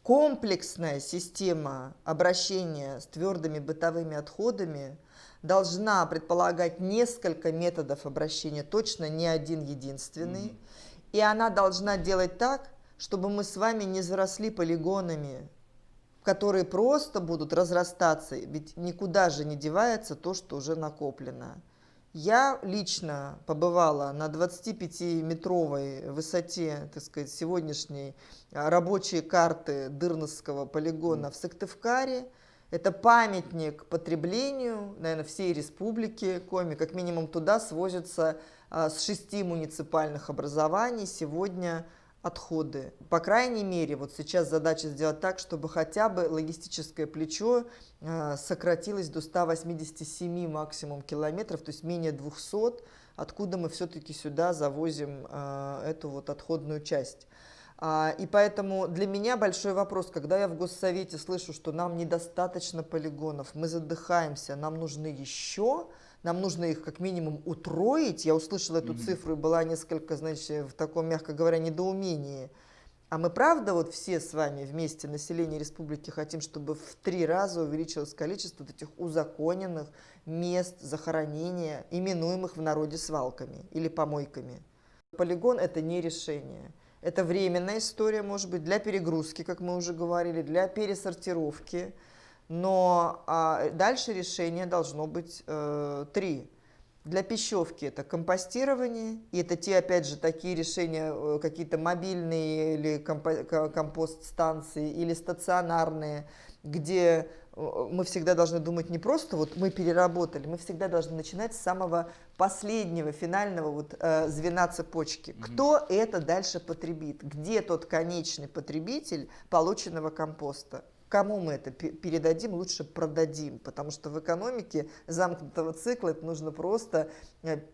комплексная система обращения с твердыми бытовыми отходами должна предполагать несколько методов обращения, точно не один единственный. И она должна делать так, чтобы мы с вами не заросли полигонами, которые просто будут разрастаться, ведь никуда же не девается то, что уже накоплено. Я лично побывала на 25-метровой высоте, так сказать, сегодняшней рабочей карты Дырновского полигона в Сыктывкаре. Это памятник потреблению, наверное, всей республики Коми. Как минимум туда свозятся с 6 муниципальных образований сегодня отходы. По крайней мере, вот сейчас задача сделать так, чтобы хотя бы логистическое плечо сократилось до 187 максимум километров, то есть менее 200, откуда мы все-таки сюда завозим эту вот отходную часть. И поэтому для меня большой вопрос, когда я в Госсовете слышу, что нам недостаточно полигонов, мы задыхаемся, нам нужны еще, нам нужно их как минимум утроить. Я услышала эту цифру и была несколько, значит, в таком, мягко говоря, недоумении. А мы правда вот все с вами вместе, население республики, хотим, чтобы в 3 раза увеличилось количество вот этих узаконенных мест захоронения, именуемых в народе свалками или помойками? Полигон – это не решение. Это временная история, может быть, для перегрузки, как мы уже говорили, для пересортировки. Но дальше решение должно быть 3. Для пищевки это компостирование, и это те, опять же, такие решения, какие-то мобильные или компост-станции, или стационарные, где мы всегда должны думать не просто вот мы переработали, мы всегда должны начинать с самого последнего, финального вот, звена цепочки. Кто это дальше потребит? Где тот конечный потребитель полученного компоста? Кому мы это передадим, лучше продадим, потому что в экономике замкнутого цикла это нужно просто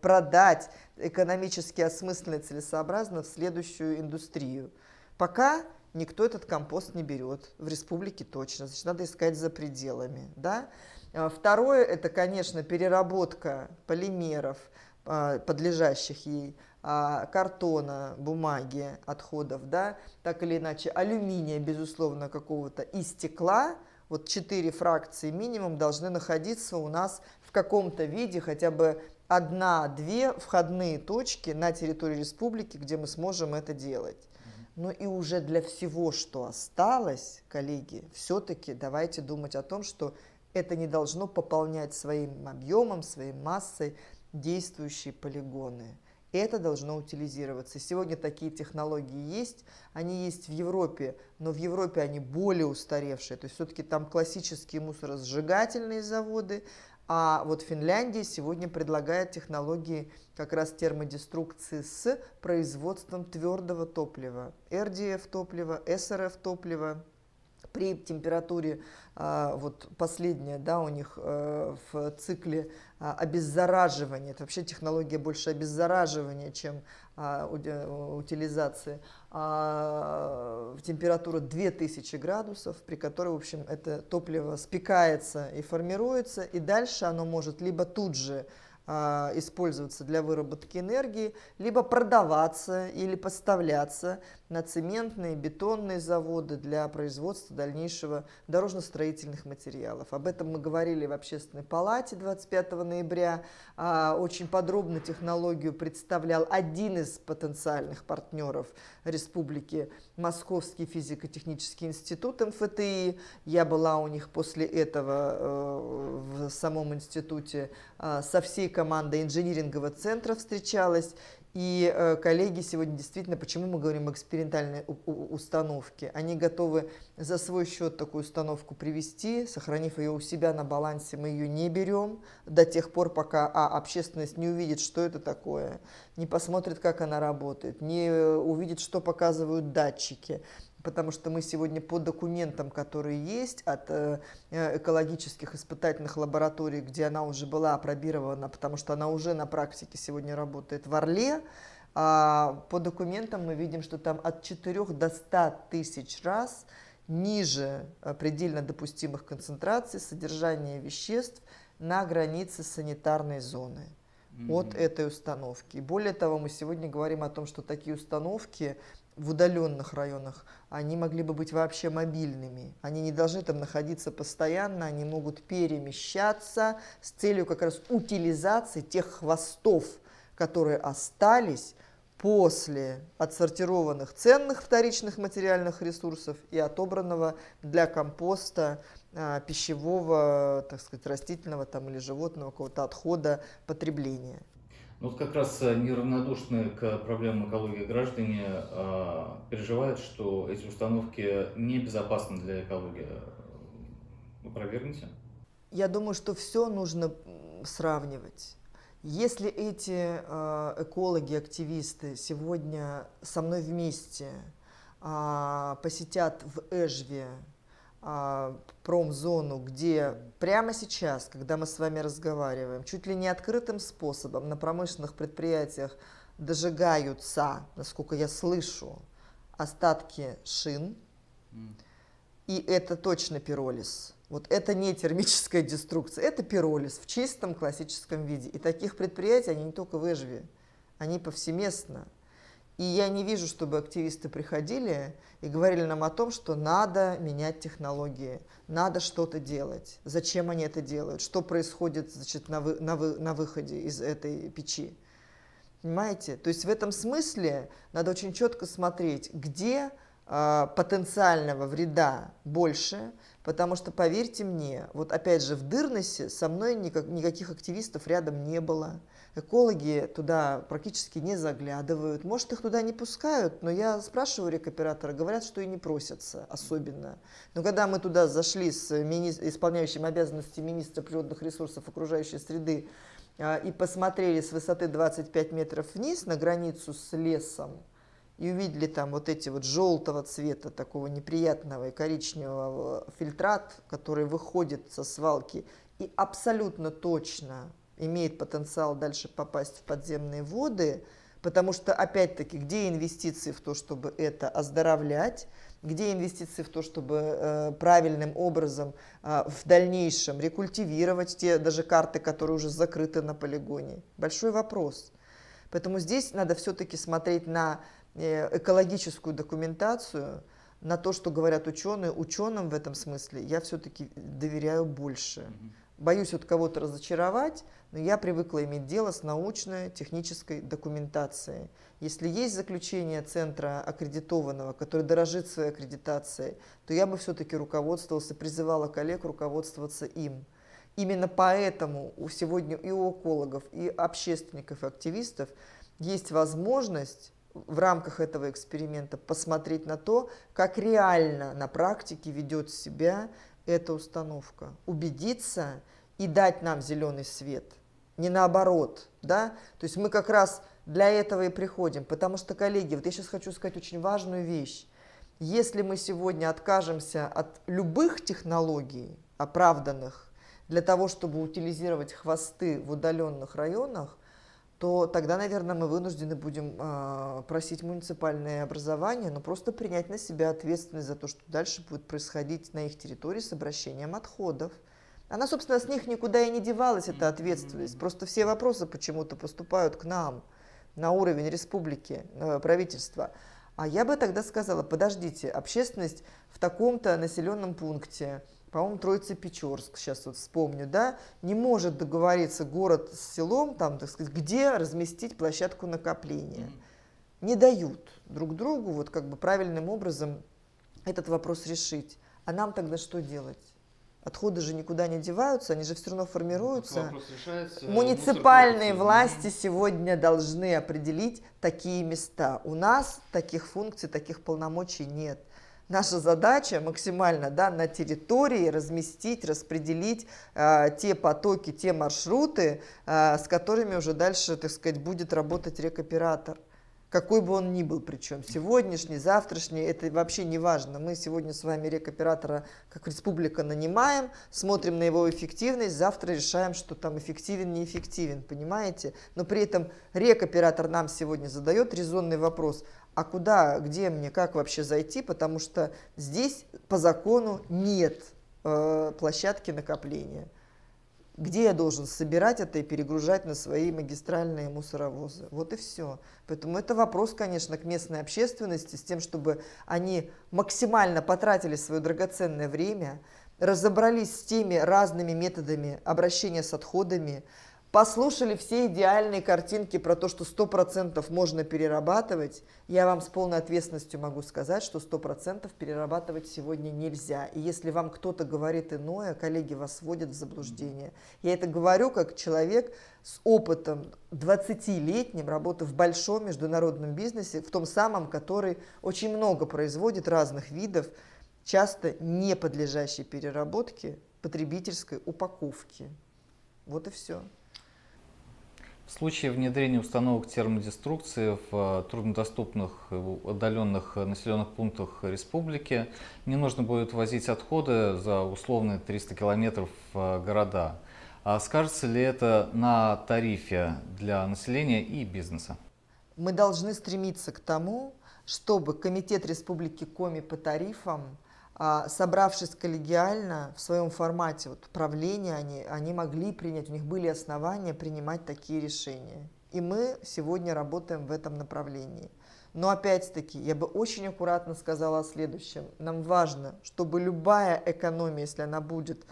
продать экономически осмысленно и целесообразно в следующую индустрию. Пока никто этот компост не берет, в республике точно, значит, надо искать за пределами. Да? Второе, это, конечно, переработка полимеров, подлежащих ей, картона, бумаги, отходов, да, так или иначе, алюминия, безусловно, какого-то, и стекла. Вот 4 фракции минимум должны находиться у нас в каком-то виде, хотя бы 1-2 входные точки на территории республики, где мы сможем это делать. Но и уже для всего, что осталось, коллеги, все-таки давайте думать о том, что это не должно пополнять своим объемом, своей массой действующие полигоны. Это должно утилизироваться. Сегодня такие технологии есть, они есть в Европе, но в Европе они более устаревшие. То есть все-таки там классические мусоросжигательные заводы, а вот Финляндия сегодня предлагает технологии как раз термодеструкции с производством твердого топлива. РДФ топлива, СРФ топлива. При температуре, вот последняя, да, у них в цикле обеззараживания, это вообще технология больше обеззараживания, чем утилизации, температура 2000 градусов, при которой, в общем, это топливо спекается и формируется, и дальше оно может либо тут же использоваться для выработки энергии, либо продаваться или поставляться на цементные, бетонные заводы для производства дальнейшего дорожно-строительных материалов. Об этом мы говорили в Общественной палате 25 ноября. Очень подробно технологию представлял один из потенциальных партнеров республики, Московский физико-технический институт МФТИ. Я была у них после этого в самом институте со всей командой инжинирингового центра встречалась. И коллеги сегодня действительно, почему мы говорим о экспериментальной установке, они готовы за свой счет такую установку привести, сохранив ее у себя на балансе, мы ее не берем до тех пор, пока общественность не увидит, что это такое, не посмотрит, как она работает, не увидит, что показывают датчики. Потому что мы сегодня по документам, которые есть от экологических испытательных лабораторий, где она уже была апробирована, потому что она уже на практике сегодня работает в Орле, по документам мы видим, что там от 4 до 100 тысяч раз ниже предельно допустимых концентраций содержания веществ на границе санитарной зоны от этой установки. И более того, мы сегодня говорим о том, что такие установки в удаленных районах, они могли бы быть вообще мобильными. Они не должны там находиться постоянно, они могут перемещаться с целью как раз утилизации тех хвостов, которые остались после отсортированных ценных вторичных материальных ресурсов и отобранного для компоста пищевого, так сказать, растительного там, или животного какого-то отхода потребления. Ну, вот как раз неравнодушные к проблемам экологии граждане переживают, что эти установки небезопасны для экологии. Опровергните? Я думаю, что все нужно сравнивать. Если эти экологи, активисты сегодня со мной вместе посетят в Эжве промзону, где прямо сейчас, когда мы с вами разговариваем, чуть ли не открытым способом на промышленных предприятиях дожигаются, насколько я слышу, остатки шин, и это точно пиролиз. Вот это не термическая деструкция, это пиролиз в чистом классическом виде. И таких предприятий, они не только в Эжве, они повсеместно. И я не вижу, чтобы активисты приходили и говорили нам о том, что надо менять технологии, надо что-то делать. Зачем они это делают? Что происходит, значит, на выходе из этой печи? Понимаете? То есть в этом смысле надо очень четко смотреть, где потенциального вреда больше, потому что, поверьте мне, вот опять же в Дырнесе со мной никаких активистов рядом не было. Экологи туда практически не заглядывают. Может, их туда не пускают, но я спрашиваю рекоператора, говорят, что и не просятся особенно. Но когда мы туда зашли с исполняющим обязанности министра природных ресурсов окружающей среды и посмотрели с высоты 25 метров вниз на границу с лесом, и увидели там вот эти вот желтого цвета, такого неприятного и коричневого фильтрат, который выходит со свалки и абсолютно точно имеет потенциал дальше попасть в подземные воды, потому что, опять-таки, где инвестиции в то, чтобы это оздоровлять, где инвестиции в то, чтобы правильным образом в дальнейшем рекультивировать те даже карты, которые уже закрыты на полигоне. Большой вопрос. Поэтому здесь надо все-таки смотреть на экологическую документацию, на то, что говорят ученые. Ученым в этом смысле я все-таки доверяю больше. Боюсь вот кого-то разочаровать, но я привыкла иметь дело с научной, технической документацией. Если есть заключение центра аккредитованного, который дорожит своей аккредитацией, то я бы все-таки руководствовалась и призывала коллег руководствоваться им. Именно поэтому сегодня и у экологов, и общественников, и активистов есть возможность в рамках этого эксперимента посмотреть на то, как реально на практике ведет себя эта установка. Убедиться и дать нам зеленый свет. Не наоборот, да? То есть мы как раз для этого и приходим. Потому что, коллеги, вот я сейчас хочу сказать очень важную вещь. Если мы сегодня откажемся от любых технологий, оправданных, для того, чтобы утилизировать хвосты в удаленных районах, то тогда, наверное, мы вынуждены будем просить муниципальное образование, но просто принять на себя ответственность за то, что дальше будет происходить на их территории с обращением отходов. Она, собственно, с них никуда и не девалась, эта ответственность. Просто все вопросы почему-то поступают к нам на уровень республики, правительства. А я бы тогда сказала, подождите, общественность в таком-то населенном пункте, по-моему, Троице-Печорск, сейчас вот вспомню, да, не может договориться город с селом, там, так сказать, где разместить площадку накопления. Не дают друг другу вот как бы правильным образом этот вопрос решить. А нам тогда что делать? Отходы же никуда не деваются, они же все равно формируются. Муниципальные власти сегодня должны определить такие места. У нас таких функций, таких полномочий нет. Наша задача максимально, да, на территории разместить, распределить те потоки, те маршруты, с которыми уже дальше, так сказать, будет работать рекоператор. Какой бы он ни был, причем сегодняшний, завтрашний, это вообще не важно. Мы сегодня с вами рекоператора как республика нанимаем, смотрим на его эффективность, завтра решаем, что там эффективен, неэффективен, понимаете? Но при этом рекоператор нам сегодня задает резонный вопрос: а куда, где мне, как вообще зайти, потому что здесь по закону нет площадки накопления. Где я должен собирать это и перегружать на свои магистральные мусоровозы? Вот и все. Поэтому это вопрос, конечно, к местной общественности, с тем, чтобы они максимально потратили свое драгоценное время, разобрались с теми разными методами обращения с отходами, послушали все идеальные картинки про то, что 100% можно перерабатывать. Я вам с полной ответственностью могу сказать, что 100% перерабатывать сегодня нельзя. И если вам кто-то говорит иное, коллеги, вас вводят в заблуждение. Я это говорю как человек с опытом 20-летним работы в большом международном бизнесе, в том самом, который очень много производит разных видов, часто не подлежащей переработке потребительской упаковки. Вот и все. В случае внедрения установок термодеструкции в труднодоступных и отдаленных населенных пунктах республики не нужно будет возить отходы за условные 300 километров в города. А скажется ли это на тарифе для населения и бизнеса? Мы должны стремиться к тому, чтобы Комитет Республики Коми по тарифам, собравшись коллегиально в своем формате правления, они могли принять, у них были основания принимать такие решения. И мы сегодня работаем в этом направлении. Но опять-таки, я бы очень аккуратно сказала о следующем. Нам важно, чтобы любая экономия, если она будет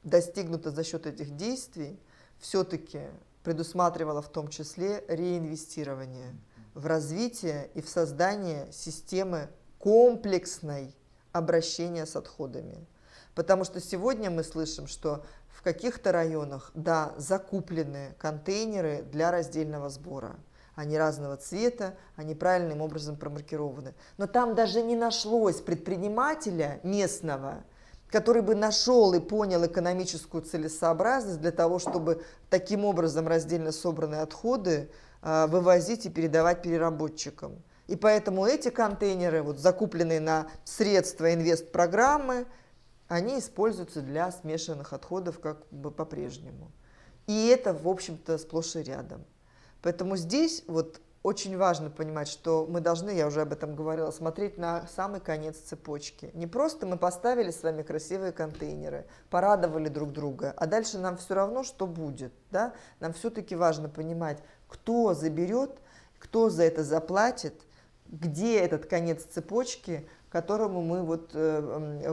достигнута за счет этих действий, все-таки предусматривала в том числе реинвестирование в развитие и в создание системы комплексной обращения с отходами. Потому что сегодня мы слышим, что в каких-то районах, да, закуплены контейнеры для раздельного сбора. Они разного цвета, они правильным образом промаркированы. Но там даже не нашлось предпринимателя местного, который бы нашел и понял экономическую целесообразность для того, чтобы таким образом раздельно собранные отходы вывозить и передавать переработчикам. И поэтому эти контейнеры, закупленные на средства инвестпрограммы, они используются для смешанных отходов как бы по-прежнему. И это, в общем-то, сплошь и рядом. Поэтому здесь очень важно понимать, что мы должны, я уже об этом говорила, смотреть на самый конец цепочки. Не просто мы поставили с вами красивые контейнеры, порадовали друг друга, а дальше нам все равно, что будет. Да? Нам все-таки важно понимать, кто заберет, кто за это заплатит, где этот конец цепочки, которому мы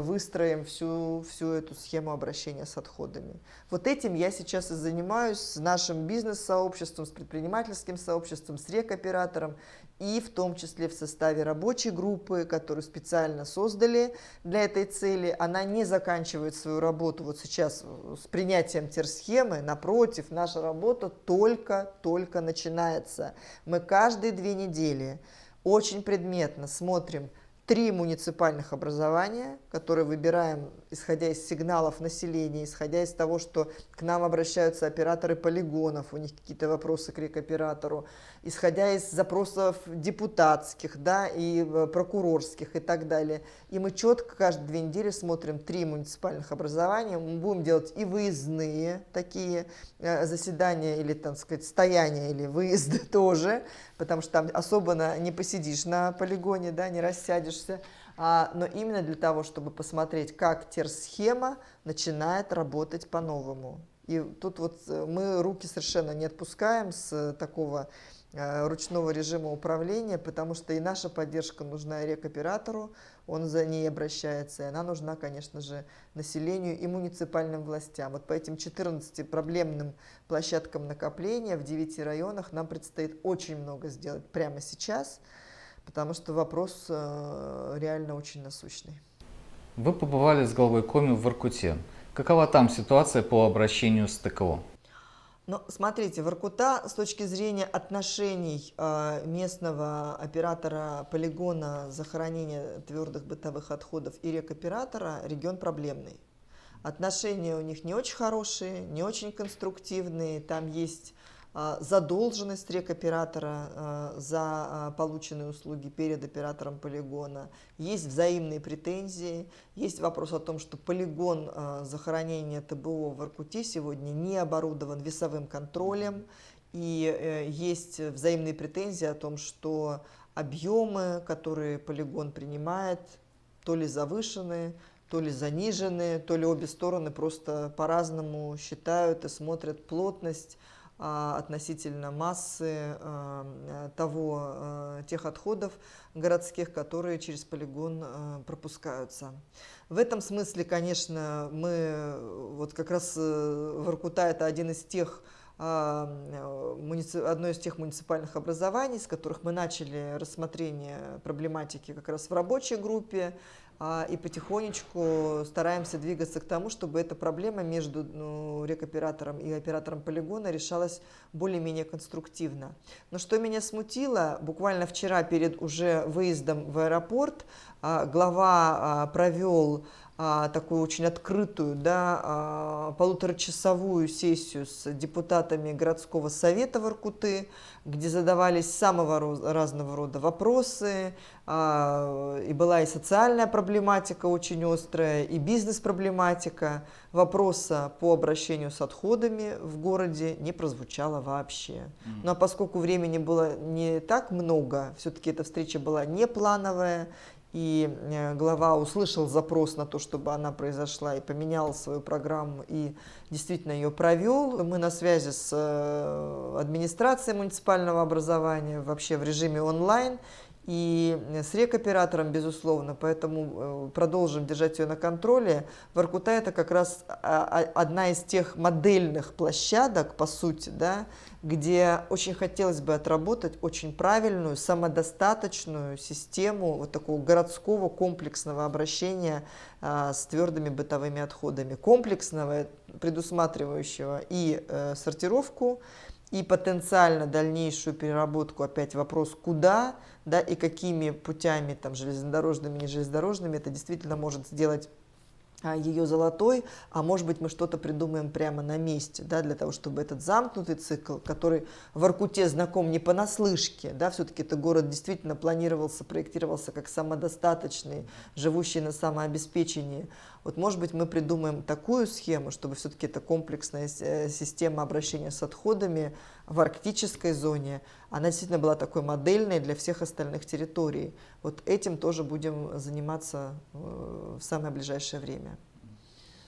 выстроим всю эту схему обращения с отходами. Этим я сейчас и занимаюсь с нашим бизнес-сообществом, с предпринимательским сообществом, с рекоператором, и в том числе в составе рабочей группы, которую специально создали для этой цели. Она не заканчивает свою работу сейчас с принятием терсхемы, напротив, наша работа только начинается. Мы каждые 2 недели очень предметно смотрим 3 муниципальных образования, которые выбираем, исходя из сигналов населения, исходя из того, что к нам обращаются операторы полигонов, у них какие-то вопросы к рекоператору, исходя из запросов депутатских, да, и прокурорских и так далее. И мы четко каждые 2 недели смотрим 3 муниципальных образования, мы будем делать и выездные такие заседания, или, так сказать, стояния, или выезды тоже, потому что там особо не посидишь на полигоне, да, не рассядешься, но именно для того, чтобы посмотреть, как терсхема начинает работать по-новому. И тут мы руки совершенно не отпускаем с такого ручного режима управления, потому что и наша поддержка нужна и рекоператору, он за ней обращается, и она нужна, конечно же, населению и муниципальным властям. По этим 14 проблемным площадкам накопления в 9 районах нам предстоит очень много сделать прямо сейчас, потому что вопрос реально очень насущный. Вы побывали с главой Коми в Воркуте. Какова там ситуация по обращению с ТКО? Но смотрите, Воркута с точки зрения отношений местного оператора полигона захоронения твердых бытовых отходов и рекоператора регион проблемный. Отношения у них не очень хорошие, не очень конструктивные, там есть задолженность рекоператора за полученные услуги перед оператором полигона, есть взаимные претензии, есть вопрос о том, что полигон захоронения ТБО в Воркуте сегодня не оборудован весовым контролем, и есть взаимные претензии о том, что объемы, которые полигон принимает, то ли завышены, то ли занижены, то ли обе стороны просто по-разному считают и смотрят плотность относительно массы тех отходов городских, которые через полигон пропускаются. В этом смысле, конечно, мы вот как раз Воркута — это одно из тех муниципальных образований, с которых мы начали рассмотрение проблематики как раз в рабочей группе, и потихонечку стараемся двигаться к тому, чтобы эта проблема между рекоператором и оператором полигона решалась более-менее конструктивно. Но что меня смутило, буквально вчера перед уже выездом в аэропорт глава провел такую очень открытую, полуторачасовую сессию с депутатами городского совета Воркуты, где задавались самого разного рода вопросы, и была и социальная проблематика очень острая, и бизнес-проблематика. Вопроса по обращению с отходами в городе не прозвучало вообще. Ну а поскольку времени было не так много, все-таки эта встреча была не плановая, и глава услышал запрос на то, чтобы она произошла, и поменял свою программу, и действительно ее провел. Мы на связи с администрацией муниципального образования, вообще в режиме онлайн, и с рекоператором, безусловно, поэтому продолжим держать ее на контроле. Воркута — это как раз одна из тех модельных площадок, по сути, где очень хотелось бы отработать очень правильную, самодостаточную систему вот такого городского комплексного обращения с твердыми бытовыми отходами. Комплексного, предусматривающего и сортировку, и потенциально дальнейшую переработку, опять вопрос куда, и какими путями, там, железнодорожными, не железнодорожными, это действительно может сделать ее золотой, а может быть мы что-то придумаем прямо на месте, для того, чтобы этот замкнутый цикл, который в Воркуте знаком не понаслышке, все-таки этот город действительно планировался, проектировался как самодостаточный, живущий на самообеспечении. Вот может быть мы придумаем такую схему, чтобы все-таки эта комплексная система обращения с отходами в арктической зоне, она действительно была такой модельной для всех остальных территорий. Вот этим тоже будем заниматься в самое ближайшее время.